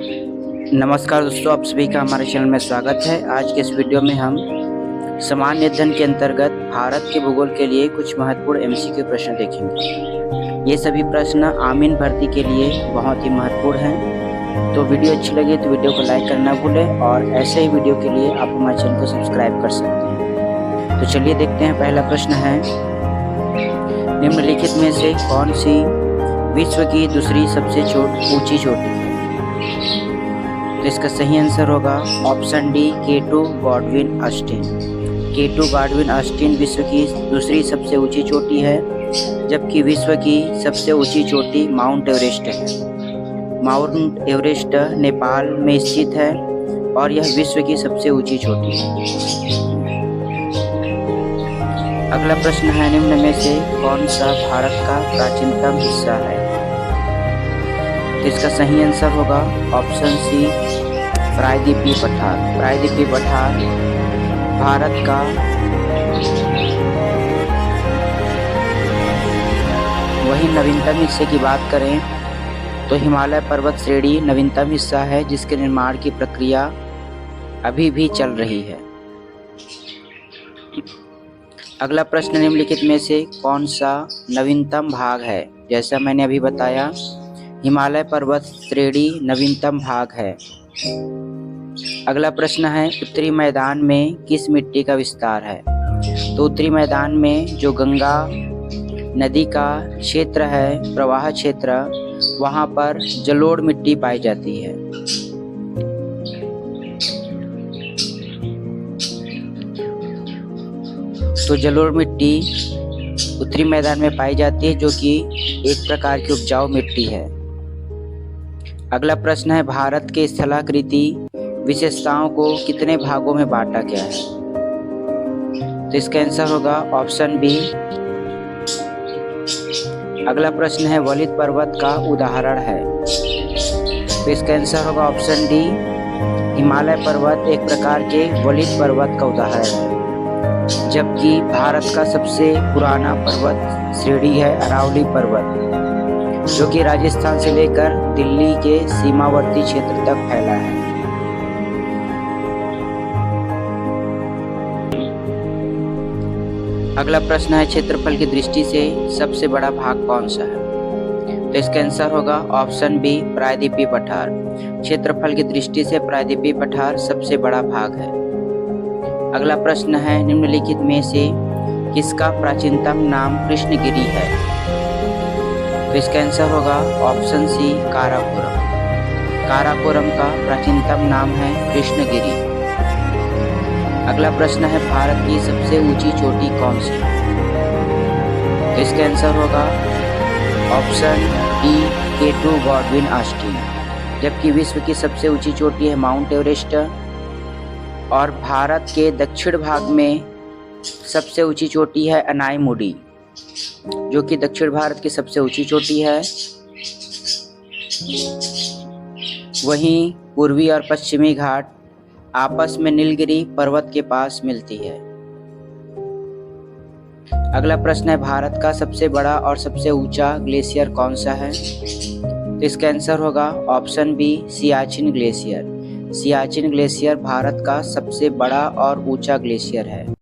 नमस्कार दोस्तों, आप सभी का हमारे चैनल में स्वागत है। आज के इस वीडियो में हम सामान्य अध्ययन के अंतर्गत भारत के भूगोल के लिए कुछ महत्वपूर्ण एमसीक्यू प्रश्न देखेंगे। ये सभी प्रश्न आमीन भर्ती के लिए बहुत ही महत्वपूर्ण हैं। तो वीडियो अच्छी लगे तो वीडियो को लाइक करना ना भूलें और ऐसे ही वीडियो के लिए आप हमारे चैनल को सब्सक्राइब कर सकते हैं। तो चलिए देखते हैं। पहला प्रश्न है, निम्नलिखित में से कौन सी विश्व की दूसरी सबसे ऊंची चोटी है? तो इसका सही आंसर होगा option D, K2 Godwin Austen. K2 Godwin Austen विश्व की दूसरी सबसे ऊंची चोटी है, जबकि विश्व की सबसे ऊंची चोटी माउंट एवरेस्ट है। माउंट एवरेस्ट नेपाल में स्थित है और यह विश्व की सबसे ऊंची चोटी है। अगला प्रश्न है, निम्न में से कौन सा भारत का प्राचीनतम हिस्सा है? इसका सही आंसर होगा ऑप्शन सी, प्रायद्वीपीय पठार। प्रायद्वीपीय पठार भारत का वही नवीनतम हिस्से की बात करें तो हिमालय पर्वत श्रेणी नवीनतम हिस्सा है, जिसके निर्माण की प्रक्रिया अभी भी चल रही है। अगला प्रश्न, निम्नलिखित में से कौन सा नवीनतम भाग है? जैसा मैंने अभी बताया, हिमालय पर्वत श्रेणी नवीनतम भाग है। अगला प्रश्न है, उत्तरी मैदान में किस मिट्टी का विस्तार है? तो उत्तरी मैदान में जो गंगा नदी का क्षेत्र है, प्रवाह क्षेत्र, वहां पर जलोढ़ मिट्टी पाई जाती है। तो जलोढ़ मिट्टी उत्तरी मैदान में पाई जाती है, जो कि एक प्रकार की उपजाऊ मिट्टी है। अगला प्रश्न है, भारत के स्थलाकृति विशेषताओं को कितने भागों में बांटा गया है? तो इसका आंसर होगा ऑप्शन बी। अगला प्रश्न है, वलित पर्वत का उदाहरण है? तो इसका आंसर होगा ऑप्शन डी, हिमालय पर्वत एक प्रकार के वलित पर्वत का उदाहरण है, जबकि भारत का सबसे पुराना पर्वत श्रेणी है अरावली पर्वत, जो कि राजस्थान से लेकर दिल्ली के सीमावर्ती क्षेत्र तक फैला है। अगला प्रश्न है, क्षेत्रफल की दृष्टि से सबसे बड़ा भाग कौन सा है? तो इसका आंसर होगा ऑप्शन बी, प्रायद्वीपीय पठार। क्षेत्रफल की दृष्टि से प्रायद्वीपीय पठार सबसे बड़ा भाग है। अगला प्रश्न है, निम्नलिखित में से किसका प्राचीनतम नाम कृष्णगिरी है? तो इसका आंसर होगा ऑप्शन सी, काराकोरम। काराकोरम का प्राचीनतम नाम है कृष्णगिरी। अगला प्रश्न है, भारत की सबसे ऊंची चोटी कौन सी है? तो इसका आंसर होगा option D, K2 Godwin Austen, जबकि विश्व की सबसे ऊंची चोटी है माउंट एवरेस्ट। और भारत के दक्षिण भाग में सबसे ऊंची चोटी है अनायमुडी, जो कि दक्षिण भारत की सबसे ऊंची चोटी है। वहीं पूर्वी और पश्चिमी घाट आपस में नीलगिरी पर्वत के पास मिलती है। अगला प्रश्न है, भारत का सबसे बड़ा और सबसे ऊंचा ग्लेशियर कौन सा है? तो इसका आंसर होगा option B, Siachen glacier. Siachen glacier Bharat का सबसे बड़ा और ऊंचा ग्लेशियर है।